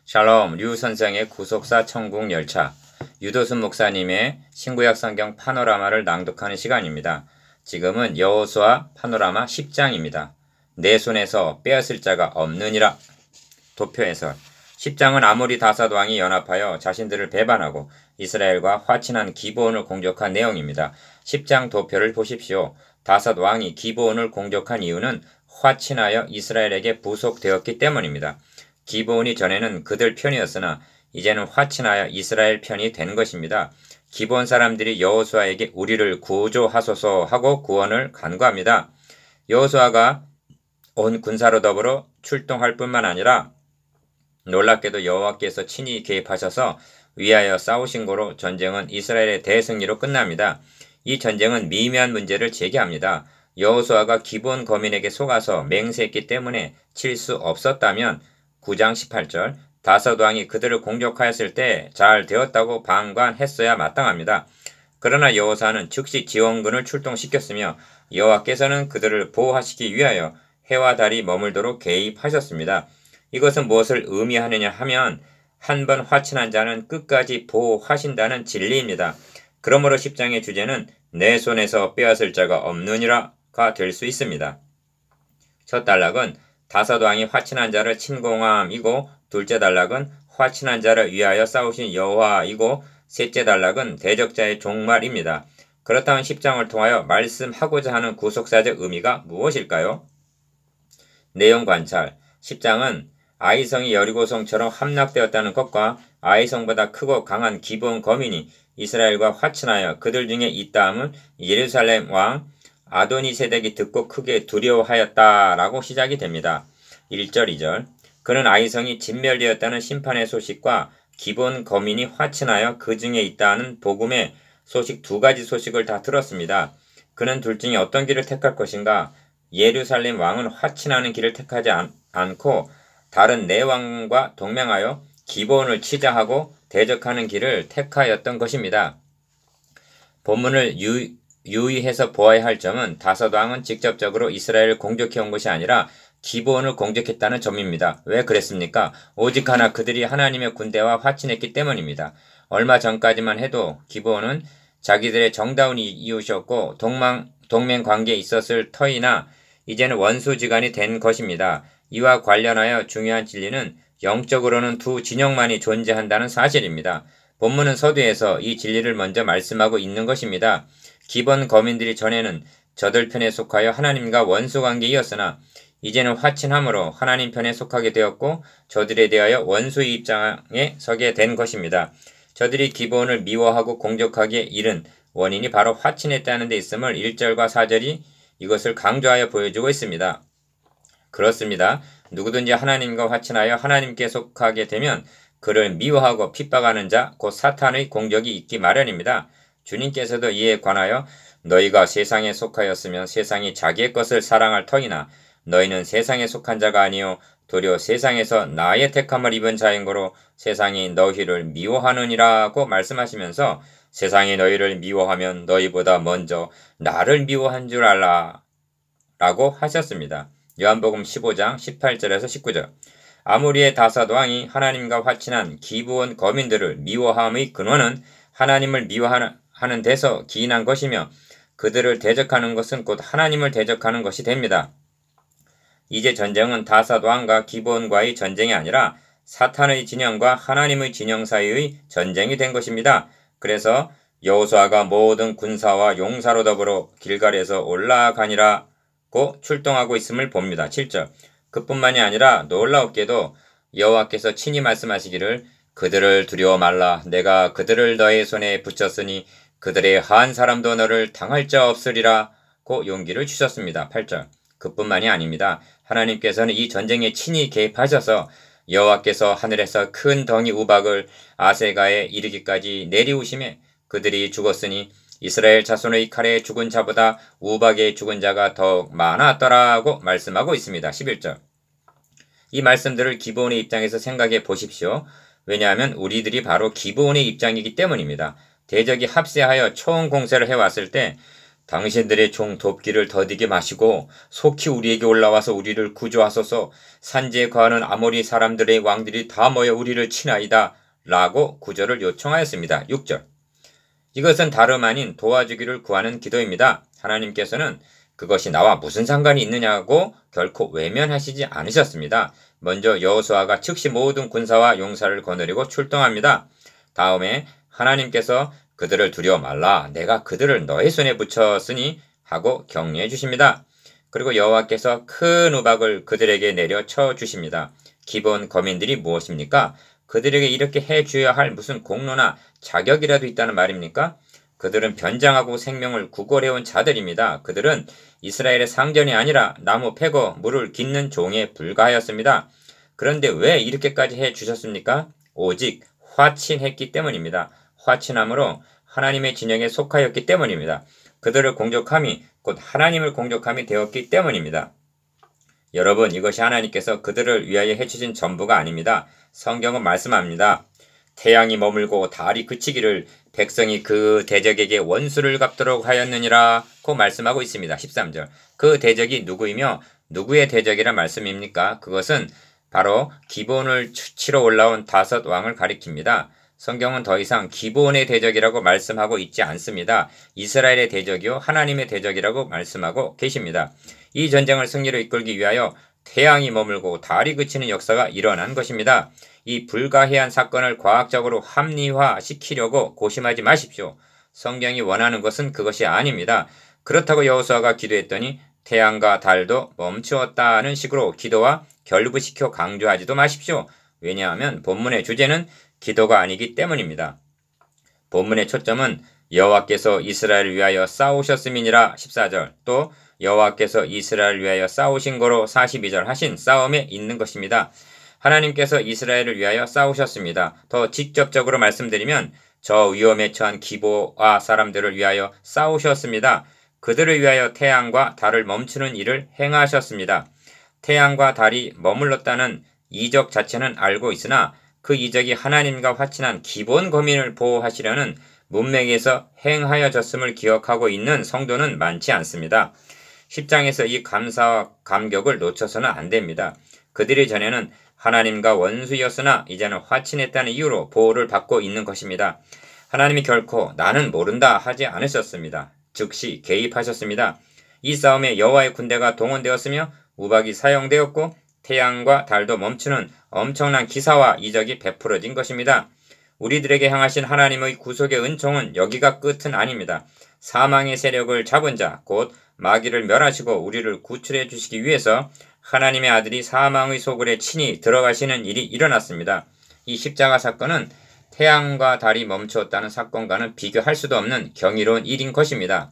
샬롬, 류 선생의 구속사 천국 열차, 유도순 목사님의 신구약 성경 파노라마를 낭독하는 시간입니다. 지금은 여호수아 파노라마 10장입니다. 내 손에서 빼앗을 자가 없느니라. 도표 해설. 10장은 아모리 다삿 왕이 연합하여 자신들을 배반하고 이스라엘과 화친한 기브온을 공격한 내용입니다. 10장 도표를 보십시오. 다삿 왕이 기브온을 공격한 이유는 화친하여 이스라엘에게 부속되었기 때문입니다. 기브온이 전에는 그들 편이었으나 이제는 화친하여 이스라엘 편이 된 것입니다. 기브온 사람들이 여호수아에게 우리를 구조하소서 하고 구원을 간구합니다. 여호수아가 온 군사로 더불어 출동할 뿐만 아니라 놀랍게도 여호와께서 친히 개입하셔서 위하여 싸우신 거로 전쟁은 이스라엘의 대승리로 끝납니다. 이 전쟁은 미미한 문제를 제기합니다. 여호수아가 기브온 거민에게 속아서 맹세했기 때문에 칠 수 없었다면 9장 18절 다섯 왕이 그들을 공격하였을 때 잘 되었다고 방관했어야 마땅합니다. 그러나 여호수아는 즉시 지원군을 출동시켰으며 여호와께서는 그들을 보호하시기 위하여 해와 달이 머물도록 개입하셨습니다. 이것은 무엇을 의미하느냐 하면 한 번 화친한 자는 끝까지 보호하신다는 진리입니다. 그러므로 10장의 주제는 내 손에서 빼앗을 자가 없느니라가 될 수 있습니다. 첫 단락은 다섯 왕이 화친한 자를 침공함이고 둘째 단락은 화친한 자를 위하여 싸우신 여호와이고 셋째 단락은 대적자의 종말입니다. 그렇다면 10장을 통하여 말씀하고자 하는 구속사적 의미가 무엇일까요? 내용 관찰. 10장은 아이성이 여리고성처럼 함락되었다는 것과 아이성보다 크고 강한 기브온 거민이 이스라엘과 화친하여 그들 중에 있다함을 예루살렘 왕 아도니세덱이 듣고 크게 두려워하였다라고 시작이 됩니다. 1절 2절 그는 아이성이 진멸되었다는 심판의 소식과 기브온 거민이 화친하여 그 중에 있다는 복음의 소식 두 가지 소식을 다 들었습니다. 그는 둘 중에 어떤 길을 택할 것인가? 예루살렘 왕은 화친하는 길을 택하지 않고 다른 네 왕과 동맹하여 기브온을 치자하고 대적하는 길을 택하였던 것입니다. 본문을 유의해서 보아야 할 점은 다섯 왕은 직접적으로 이스라엘을 공격해온 것이 아니라 기브온을 공격했다는 점입니다. 왜 그랬습니까? 오직 하나 그들이 하나님의 군대와 화친했기 때문입니다. 얼마 전까지만 해도 기브온은 자기들의 정다운 이웃이었고 동맹 관계에 있었을 터이나 이제는 원수지간이 된 것입니다. 이와 관련하여 중요한 진리는 영적으로는 두 진영만이 존재한다는 사실입니다. 본문은 서두에서 이 진리를 먼저 말씀하고 있는 것입니다. 기브온 거민들이 전에는 저들 편에 속하여 하나님과 원수관계이었으나 이제는 화친함으로 하나님 편에 속하게 되었고 저들에 대하여 원수의 입장에 서게 된 것입니다. 저들이 기브온을 미워하고 공격하기에 이른 원인이 바로 화친했다는 데 있음을 1절과 4절이 이것을 강조하여 보여주고 있습니다. 그렇습니다. 누구든지 하나님과 화친하여 하나님께 속하게 되면 그를 미워하고 핍박하는 자, 곧 사탄의 공격이 있기 마련입니다. 주님께서도 이에 관하여 너희가 세상에 속하였으면 세상이 자기의 것을 사랑할 터이나 너희는 세상에 속한 자가 아니요 도리어 세상에서 나의 택함을 입은 자인 거로 세상이 너희를 미워하느니라고 말씀하시면서 세상이 너희를 미워하면 너희보다 먼저 나를 미워한 줄 알라 라고 하셨습니다. 요한복음 15장 18절에서 19절 아모리의 다삿 왕이 하나님과 화친한 기브온 거민들을 미워함의 근원은 하나님을 미워하는 데서 기인한 것이며 그들을 대적하는 것은 곧 하나님을 대적하는 것이 됩니다. 이제 전쟁은 다삿 왕과 기브온과의 전쟁이 아니라 사탄의 진영과 하나님의 진영 사이의 전쟁이 된 것입니다. 그래서 여호수아가 모든 군사와 용사로 더불어 길갈에서 올라가니라고 출동하고 있음을 봅니다. 7절 그뿐만이 아니라 놀라웠게도 여호와께서 친히 말씀하시기를 그들을 두려워 말라 내가 그들을 너의 손에 붙였으니 그들의 한 사람도 너를 당할 자 없으리라고 용기를 주셨습니다. 8절 그뿐만이 아닙니다. 하나님께서는 이 전쟁에 친히 개입하셔서 여호와께서 하늘에서 큰 덩이 우박을 아세가에 이르기까지 내리우심에 그들이 죽었으니 이스라엘 자손의 칼에 죽은 자보다 우박에 죽은 자가 더욱 많았더라고 말씀하고 있습니다. 11절 이 말씀들을 기브온의 입장에서 생각해 보십시오. 왜냐하면 우리들이 바로 기브온의 입장이기 때문입니다. 대적이 합세하여 초원 공세를 해왔을 때 당신들의 종 돕기를 더디게 마시고 속히 우리에게 올라와서 우리를 구조하소서. 산지에 거하는 아모리 사람들의 왕들이 다 모여 우리를 치나이다 라고 구조를 요청하였습니다. 6절. 이것은 다름 아닌 도와주기를 구하는 기도입니다. 하나님께서는 그것이 나와 무슨 상관이 있느냐고 결코 외면하시지 않으셨습니다. 먼저 여호수아가 즉시 모든 군사와 용사를 거느리고 출동합니다. 다음에 하나님께서 그들을 두려워 말라. 내가 그들을 너의 손에 붙였으니 하고 격려해 주십니다. 그리고 여호와께서 큰 우박을 그들에게 내려 쳐 주십니다. 기본 거민들이 무엇입니까? 그들에게 이렇게 해 줘야 할 무슨 공로나 자격이라도 있다는 말입니까? 그들은 변장하고 생명을 구걸해온 자들입니다. 그들은 이스라엘의 상전이 아니라 나무 패고 물을 깃는 종에 불과하였습니다. 그런데 왜 이렇게까지 해 주셨습니까? 오직 화친했기 때문입니다. 화친함으로 하나님의 진영에 속하였기 때문입니다. 그들을 공격함이 곧 하나님을 공격함이 되었기 때문입니다. 여러분, 이것이 하나님께서 그들을 위하여 해주신 전부가 아닙니다. 성경은 말씀합니다. 태양이 머물고 달이 그치기를 백성이 그 대적에게 원수를 갚도록 하였느니라고 말씀하고 있습니다. 13절. 그 대적이 누구이며 누구의 대적이란 말씀입니까? 그것은 바로 기본을 치러 올라온 5 왕을 가리킵니다. 성경은 더 이상 기본의 대적이라고 말씀하고 있지 않습니다. 이스라엘의 대적이요 하나님의 대적이라고 말씀하고 계십니다. 이 전쟁을 승리로 이끌기 위하여 태양이 머물고 달이 그치는 역사가 일어난 것입니다. 이 불가해한 사건을 과학적으로 합리화시키려고 고심하지 마십시오. 성경이 원하는 것은 그것이 아닙니다. 그렇다고 여호수아가 기도했더니 태양과 달도 멈추었다는 식으로 기도와 결부시켜 강조하지도 마십시오. 왜냐하면 본문의 주제는 기도가 아니기 때문입니다. 본문의 초점은 여호와께서 이스라엘을 위하여 싸우셨음이니라 14절, 또 여호와께서 이스라엘을 위하여 싸우신 거로 42절 하신 싸움에 있는 것입니다. 하나님께서 이스라엘을 위하여 싸우셨습니다. 더 직접적으로 말씀드리면 저 위험에 처한 기브아 사람들을 위하여 싸우셨습니다. 그들을 위하여 태양과 달을 멈추는 일을 행하셨습니다. 태양과 달이 머물렀다는 이적 자체는 알고 있으나 그 이적이 하나님과 화친한 기본 거민을 보호하시려는 문맥에서 행하여졌음을 기억하고 있는 성도는 많지 않습니다. 10장에서 이 감사와 감격을 놓쳐서는 안 됩니다. 그들이 전에는 하나님과 원수였으나 이제는 화친했다는 이유로 보호를 받고 있는 것입니다. 하나님이 결코 나는 모른다 하지 않으셨습니다. 즉시 개입하셨습니다. 이 싸움에 여호와의 군대가 동원되었으며 우박이 사용되었고 태양과 달도 멈추는 엄청난 기사와 이적이 베풀어진 것입니다. 우리들에게 향하신 하나님의 구속의 은총은 여기가 끝은 아닙니다. 사망의 세력을 잡은 자, 곧 마귀를 멸하시고 우리를 구출해 주시기 위해서 하나님의 아들이 사망의 소굴에 친히 들어가시는 일이 일어났습니다. 이 십자가 사건은 태양과 달이 멈추었다는 사건과는 비교할 수도 없는 경이로운 일인 것입니다.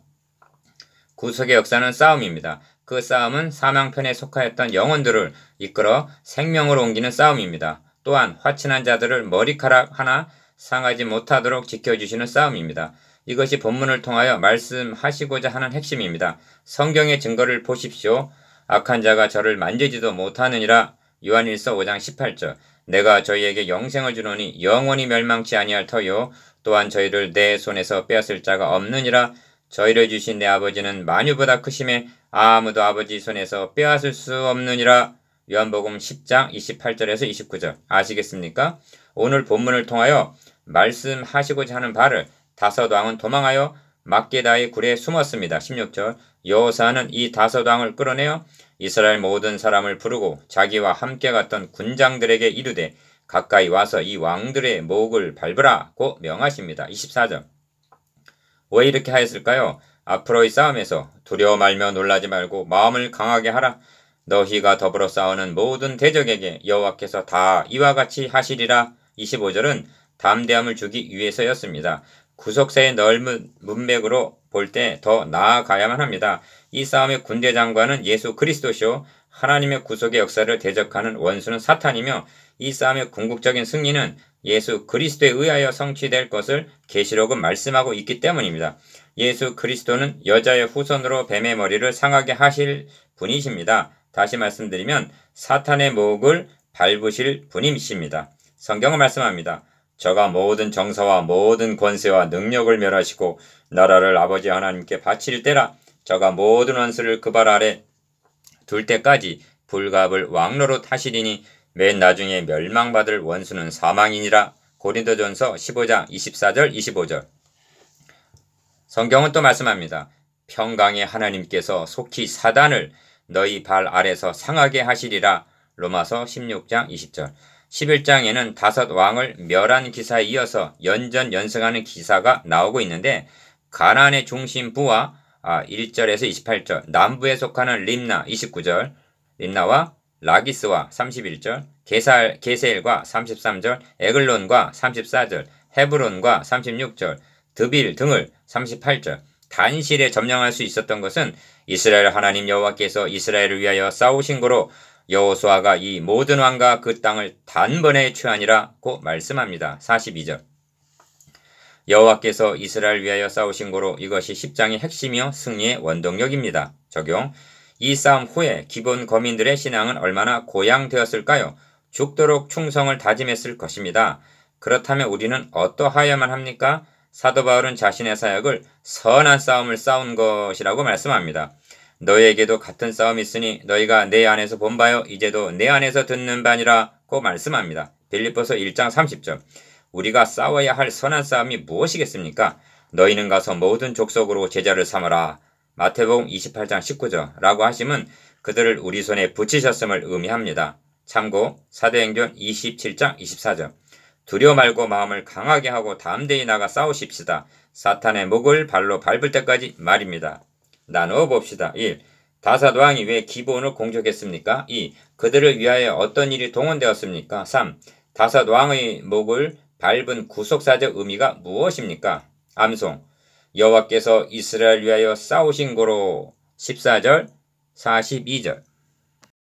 구속의 역사는 싸움입니다. 그 싸움은 사망편에 속하였던 영혼들을 이끌어 생명으로 옮기는 싸움입니다. 또한 화친한 자들을 머리카락 하나 상하지 못하도록 지켜주시는 싸움입니다. 이것이 본문을 통하여 말씀하시고자 하는 핵심입니다. 성경의 증거를 보십시오. 악한 자가 저를 만지지도 못하느니라. 요한일서 5장 18절. 내가 저희에게 영생을 주노니 영원히 멸망치 아니할 터요. 또한 저희를 내 손에서 빼앗을 자가 없느니라. 저희를 주신 내 아버지는 만유보다 크심에 아무도 아버지 손에서 빼앗을 수 없느니라. 요한복음 10장 28절에서 29절. 아시겠습니까? 오늘 본문을 통하여 말씀하시고자 하는 바를 5 왕은 도망하여 막게다의 굴에 숨었습니다. 16절. 여호사는 이 5 왕을 끌어내어 이스라엘 모든 사람을 부르고 자기와 함께 갔던 군장들에게 이르되 가까이 와서 이 왕들의 목을 밟으라고 명하십니다. 24절. 왜 이렇게 하였을까요? 앞으로의 싸움에서 두려워 말며 놀라지 말고 마음을 강하게 하라. 너희가 더불어 싸우는 모든 대적에게 여호와께서 다 이와 같이 하시리라. 25절은 담대함을 주기 위해서였습니다. 구속사의 넓은 문맥으로 볼 때 더 나아가야만 합니다. 이 싸움의 군대 장관은 예수 그리스도시요 하나님의 구속의 역사를 대적하는 원수는 사탄이며 이 싸움의 궁극적인 승리는 예수 그리스도에 의하여 성취될 것을 계시록은 말씀하고 있기 때문입니다. 예수 그리스도는 여자의 후손으로 뱀의 머리를 상하게 하실 분이십니다. 다시 말씀드리면 사탄의 목을 밟으실 분이십니다. 성경은 말씀합니다. 저가 모든 정사와 모든 권세와 능력을 멸하시고 나라를 아버지 하나님께 바칠 때라. 저가 모든 원수를 그 발 아래 둘 때까지 불갑을 왕노릇 하시리니 맨 나중에 멸망받을 원수는 사망이니라. 고린도전서 15장 24절 25절. 성경은 또 말씀합니다. 평강의 하나님께서 속히 사단을 너희 발 아래서 상하게 하시리라. 로마서 16장 20절. 11장에는 다섯 왕을 멸한 기사에 이어서 연전연승하는 기사가 나오고 있는데 가나안의 중심 부와 1절에서 28절, 남부에 속하는 림나 29절, 림나와 라기스와 31절, 게셀과 33절, 에글론과 34절, 헤브론과 36절, 드빌 등을 38절, 단실에 점령할 수 있었던 것은 이스라엘 하나님 여호와께서 이스라엘을 위하여 싸우신 거로 여호수아가 이 모든 왕과 그 땅을 단번에 취하니라고 말씀합니다. 42절. 여호와께서 이스라엘 위하여 싸우신 거로 이것이 10장의 핵심이요 승리의 원동력입니다. 적용. 이 싸움 후에 기본 거민들의 신앙은 얼마나 고양되었을까요? 죽도록 충성을 다짐했을 것입니다. 그렇다면 우리는 어떠하여야만 합니까? 사도 바울은 자신의 사역을 선한 싸움을 싸운 것이라고 말씀합니다. 너희에게도 같은 싸움이 있으니 너희가 내 안에서 본 바요 이제도 내 안에서 듣는 바니라고 말씀합니다. 빌립보서 1장 30절. 우리가 싸워야 할 선한 싸움이 무엇이겠습니까? 너희는 가서 모든 족속으로 제자를 삼으라. 마태복음 28장 19절 라고 하심은 그들을 우리 손에 붙이셨음을 의미합니다. 참고 사도행전 27장 24절. 두려워 말고 마음을 강하게 하고 담대히 나가 싸우십시다. 사탄의 목을 발로 밟을 때까지 말입니다. 나누어 봅시다. 1. 다사도왕이 왜 기브온을 공격했습니까? 2. 그들을 위하여 어떤 일이 동원되었습니까? 3. 다사도왕의 목을 밟은 구속사적 의미가 무엇입니까? 암송. 여호와께서 이스라엘 위하여 싸우신 고로 14절 42절.